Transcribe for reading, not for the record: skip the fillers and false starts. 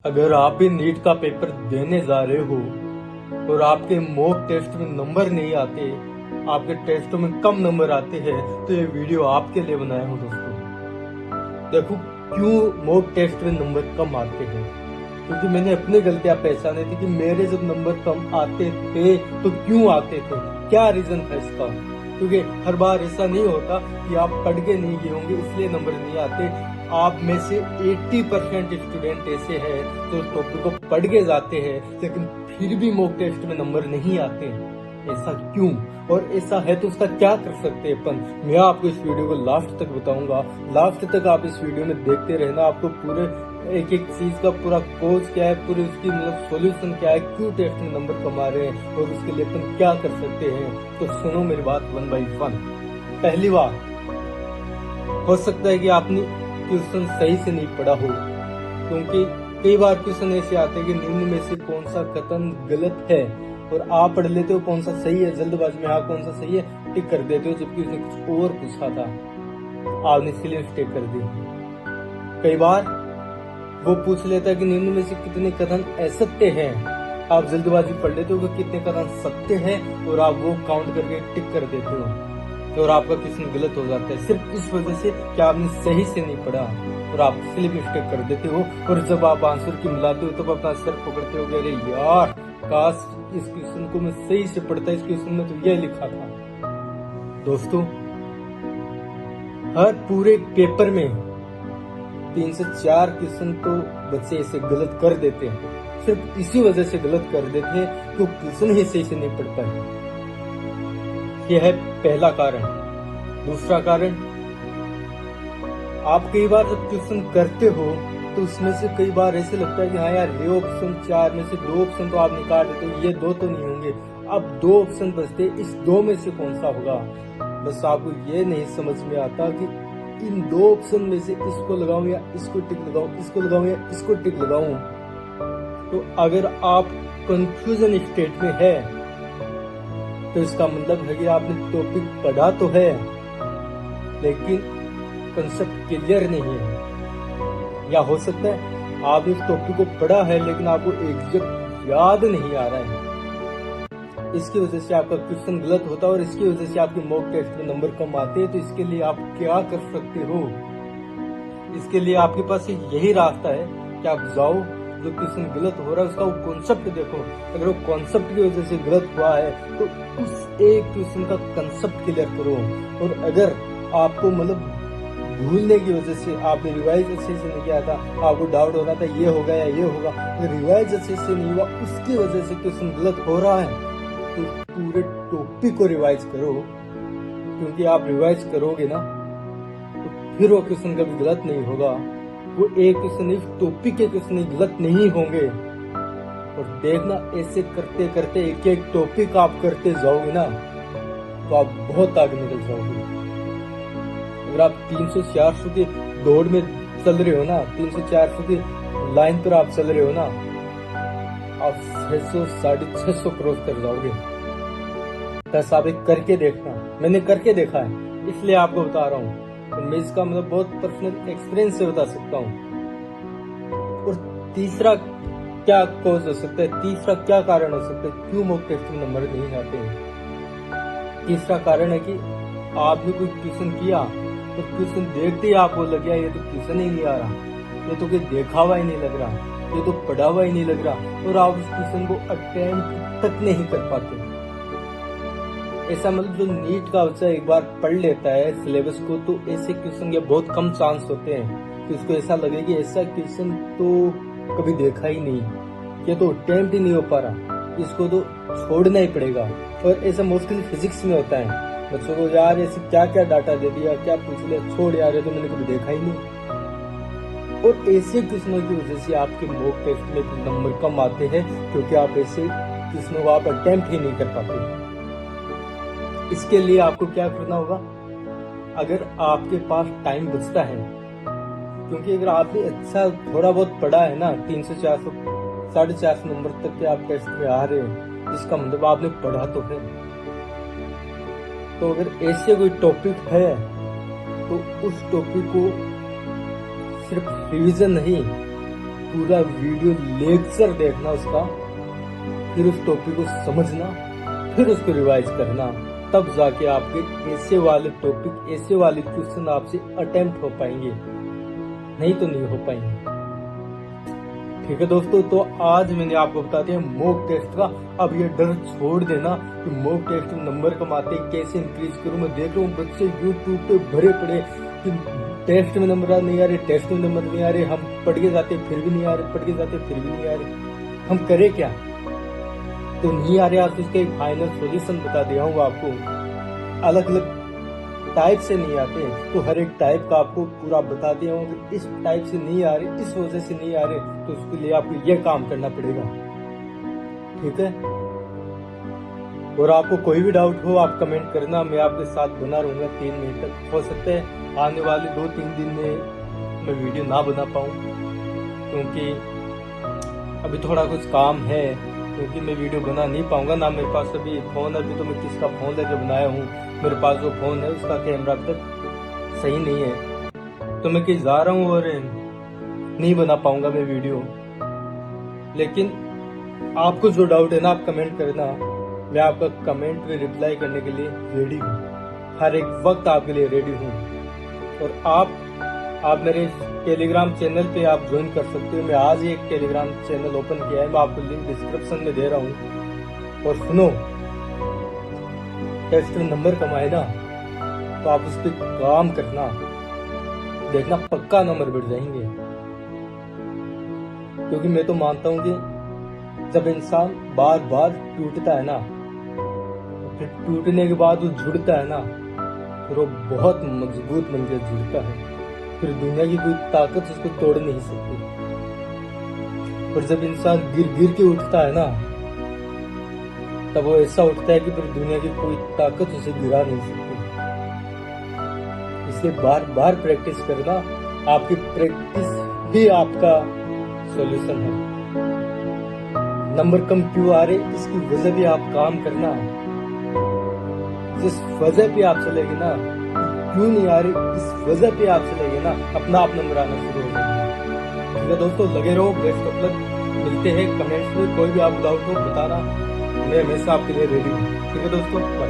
अगर आप भी नीट का पेपर देने जा रहे हो और आपके मॉक टेस्ट में नंबर नहीं आते, आपके टेस्टों में कम नंबर आते हैं, तो ये वीडियो आपके लिए बनाया हूँ दोस्तों। देखो क्यों मॉक टेस्ट में नंबर कम आते हैं, क्योंकि मैंने अपनी गलतियां पहचानी थी कि मेरे जब नंबर कम आते थे तो क्यों आते थे, क्या रीजन था इसका। क्योंकि हर बार ऐसा नहीं होता कि आप पढ़ के नहीं गए होंगे इसलिए नंबर नहीं आते। आप में से 80% स्टूडेंट ऐसे हैं जो टॉपिक को पढ़ के जाते हैं लेकिन फिर भी मॉक टेस्ट में नंबर नहीं आते। ऐसा क्यों, और ऐसा है तो उसका क्या कर सकते हैं अपन, मैं आपको इस वीडियो को लास्ट तक बताऊंगा। लास्ट तक आप इस वीडियो में देखते रहना, आपको पूरे एक एक चीज का पूरा कोर्स क्या है, पूरी उसकी सॉल्यूशन क्या है, क्यों टेस्ट में नंबर कमा रहे हैं और उसके लिए अपन क्या कर सकते हैं। तो सुनो मेरी बात 1 by 1। पहली बात, हो सकता है कि आपने क्वेश्चन सही से नहीं पढ़ा हो, क्योंकि कई बार क्वेश्चन ऐसे आते हैं कि निम्न में से कौन सा कथन गलत है और आप पढ़ लेते हो कौन सा सही है, जल्दबाजी में हाँ कौन सा सही है टिक कर देते हो, जबकि उसने कुछ और पूछा था, आपने इसलिए टिक कर दी। कई बार वो पूछ लेता है कि निम्न में से कितने कथन असत्य हैं, आप जल्दबाजी पढ़ लेते हो कि कितने कथन सत्य हैं और आप वो काउंट करके टिक कर देते हो और आपका क्वेश्चन गलत हो जाता है, सिर्फ इस वजह से कि आपने सही से नहीं पढ़ा और आप इसलिए मिस्टेक कर देते हो। और जब आप आंसर की मिलाते हो तब अपना सर पकड़ते हो, अरे यार काश इस क्वेश्चन को मैं सही से पढ़ता, इस क्वेश्चन में तो यह लिखा था। दोस्तों, हर पूरे पेपर में 3 से 4 क्वेश्चन तो बच्चे ऐसे गलत कर देते हैं, सिर्फ इसी वजह से गलत कर देते हैं कि वो क्वेश्चन ही सही से नहीं पढ़ पाए। यह है पहला कारण। दूसरा कारण, आप कई बार जब क्वेश्चन करते हो तो उसमें से कई बार ऐसे लगता है कि हाँ यार ये ऑप्शन 4 में से 2 ऑप्शन तो आप निकाल देते हो, ये 2 तो नहीं होंगे, अब 2 ऑप्शन बचते, इस 2 में से कौन सा होगा। बस आपको ये नहीं समझ में आता कि इन 2 ऑप्शन में से इसको लगाऊं या इसको टिक लगाऊं, इसको लगाऊं या इसको टिक लगाऊं। तो अगर आप कंफ्यूजन स्टेट में है तो इसका मतलब है कि आपने टॉपिक पढ़ा तो है लेकिन कंसेप्ट क्लियर नहीं है, या हो सकता है आप इस टॉपिक को पढ़ा है लेकिन आपको एग्जैक्ट याद नहीं आ रहा है। इसकी वजह से आपका क्वेश्चन गलत होता है और इसकी वजह से आपके मॉक टेस्ट में नंबर कम आते हैं। तो इसके लिए आप क्या कर सकते हो, इसके लिए आपके पास यही रास्ता है कि आप जाओ, जो क्वेश्चन गलत हो रहा है उसका वो कॉन्सेप्ट देखो। अगर वो कॉन्सेप्ट की वजह से गलत हुआ है तो उस एक क्वेश्चन का कंसेप्ट क्लियर करो। और अगर आपको मतलब भूलने की वजह से आपने रिवाइज अच्छे से नहीं किया था, आपको डाउट हो रहा था ये होगा या ये होगा, अगर रिवाइज अच्छे से नहीं हुआ उसकी वजह से क्वेश्चन गलत हो रहा है तो पूरे टॉपिक को रिवाइज करो। क्योंकि आप रिवाइज करोगे ना तो फिर वो क्वेश्चन कभी गलत नहीं होगा, वो एक क्वेश्चन इस टॉपिक के क्वेश्चन गलत नहीं होंगे। और देखना ऐसे करते करते एक एक टॉपिक आप करते जाओगे ना तो आप बहुत आगे निकल जाओगे। अगर आप 300-400 की दौड़ में चल रहे हो ना, 300-400 की लाइन पर आप चल रहे हो ना, आप 600-650 क्रॉस कर जाओगे। बस आप एक करके देखना, मैंने करके देखा है इसलिए आपको बता रहा हूँ, तो मैं इसका मतलब बहुत पर्सनल एक्सपीरियंस से बता सकता हूँ। और तीसरा क्या कॉज हो सकता है, तीसरा क्या कारण हो सकता है क्यों मॉक टेस्ट में नंबर नहीं आते हैं। तीसरा कारण है कि आपने कोई क्वेश्चन किया तो क्वेश्चन देखते ही आपको लग गया ये तो क्वेश्चन ही नहीं आ रहा, ये तो कोई देखा हुआ ही नहीं लग रहा, ये तो पढ़ा हुआ ही नहीं लग रहा, और आप उस क्वेश्चन को अटेम्प्ट तक नहीं कर पाते। ऐसा मतलब जो नीट का बच्चा एक बार पढ़ लेता है सिलेबस को तो ऐसे क्वेश्चन के बहुत कम चांस होते हैं कि उसको ऐसा लगे कि ऐसा क्वेश्चन तो कभी देखा ही नहीं, ये तो अटेम्प्ट ही नहीं हो पा रहा, इसको तो छोड़ना ही पड़ेगा। और ऐसा मोस्टली फिजिक्स में होता है, बच्चों को यार ऐसे क्या क्या डाटा दे दिया, क्या पूछ लिया, छोड़ यार ये तो मैंने कभी देखा ही नहीं। और ऐसे क्वेश्चनों की वजह से आपके मॉक टेस्ट में नंबर कम आते हैं क्योंकि आप ऐसे क्वेश्चनों को आप अटेम्प्ट ही नहीं कर पाते। इसके लिए आपको क्या करना होगा, अगर आपके पास टाइम बचता है, क्योंकि अगर आपने अच्छा थोड़ा बहुत पढ़ा है ना, 300-400 450 नंबर तक के आप टेस्ट में आ रहे हैं, इसका मतलब आपने पढ़ा तो है। तो अगर ऐसे कोई टॉपिक है तो उस टॉपिक को सिर्फ रिवीजन नहीं पूरा वीडियो लेक्चर देखना उसका, फिर उस टॉपिक को समझना, फिर उसको रिवाइज करना, तब जाके आपके ऐसे वाले टॉपिक, ऐसे वाले क्वेश्चन आपसे अटेम्प्ट हो पाएंगे, नहीं तो नहीं हो पाएंगे। ठीक है दोस्तों, तो आज मैंने आपको बता दिया मॉक टेस्ट का। अब ये डर छोड़ देना कि मॉक टेस्ट में नंबर कमाते कैसे इंक्रीज करूं। मैं देख रहा हूँ बच्चे यूट्यूब पे भरे पड़े कि टेस्ट में नंबर नहीं आ रहे, टेस्ट में नंबर नहीं आ रहे, हम पढ़ के जाते फिर भी नहीं आ रहे, पढ़ के जाते फिर भी नहीं आ रहे, हम करें क्या? तो नहीं आ रहे, आज उसका एक फाइनल सॉल्यूशन बता दिया हूँ आपको। अलग अलग टाइप से नहीं आते, तो हर एक टाइप का आपको पूरा बता दिया हूँ कि इस टाइप से नहीं आ रहे, इस वजह से नहीं आ रहे, तो उसके लिए आपको ये काम करना पड़ेगा। ठीक है, और आपको कोई भी डाउट हो आप कमेंट करना, मैं आपके साथ बना रहूंगा 3 मिनट तक। हो सकता है आने वाले 2-3 दिन में मैं वीडियो ना बना पाऊँ, क्योंकि अभी थोड़ा कुछ काम है, क्योंकि मैं वीडियो बना नहीं पाऊंगा ना। मेरे पास अभी फोन, अभी तो मैं किसका फोन लेके बनाया हूँ, मेरे पास जो फोन है उसका कैमरा अब तक सही नहीं है, तो मैं कहीं जा रहा हूँ और नहीं बना पाऊंगा मैं वीडियो। लेकिन आपको जो डाउट है ना, आप कमेंट करना, मैं आपका कमेंट में रिप्लाई करने के लिए रेडी हूँ, हर एक वक्त आपके लिए रेडी हूँ। और आप मेरे टेलीग्राम चैनल पे आप ज्वाइन कर सकते हो। मैं आज ही एक टेलीग्राम चैनल ओपन किया है, मैं आपको लिंक डिस्क्रिप्शन में दे रहा हूँ। और सुनो, टेस्ट में नंबर कमाए ना, तो आप उस पर काम करना, देखना पक्का नंबर बढ़ जाएंगे। क्योंकि मैं तो मानता हूँ कि जब इंसान बार बार टूटता है ना, फिर टूटने के बाद वो जुड़ता है ना, फिर वो बहुत मजबूत बनकर जुड़ता है, फिर दुनिया की कोई ताकत उसको तोड़ नहीं सकती। और जब इंसान गिर गिर के उठता है ना, तब वो ऐसा उठता है कि फिर दुनिया की कोई ताकत उसे गिरा नहीं सकती। इसलिए बार बार प्रैक्टिस करना, आपकी प्रैक्टिस ही आपका सॉल्यूशन है। नंबर कम क्यों आ रहे, इसकी वजह भी आप काम करना। जिस वजह पे आप चलेंगे ना, क्यों नहीं आ रही, इस वजह पे आप चलेंगे ना, अपना आप नंबर आना शुरू हो जाएगा। ठीक है दोस्तों, लगे रहो, बेस्ट ऑफ लक। मिलते हैं कमेंट्स में, कोई भी आप डाउट हो बताना, मैं हमेशा आपके लिए रेडी हूँ। ठीक है दोस्तों, बाय।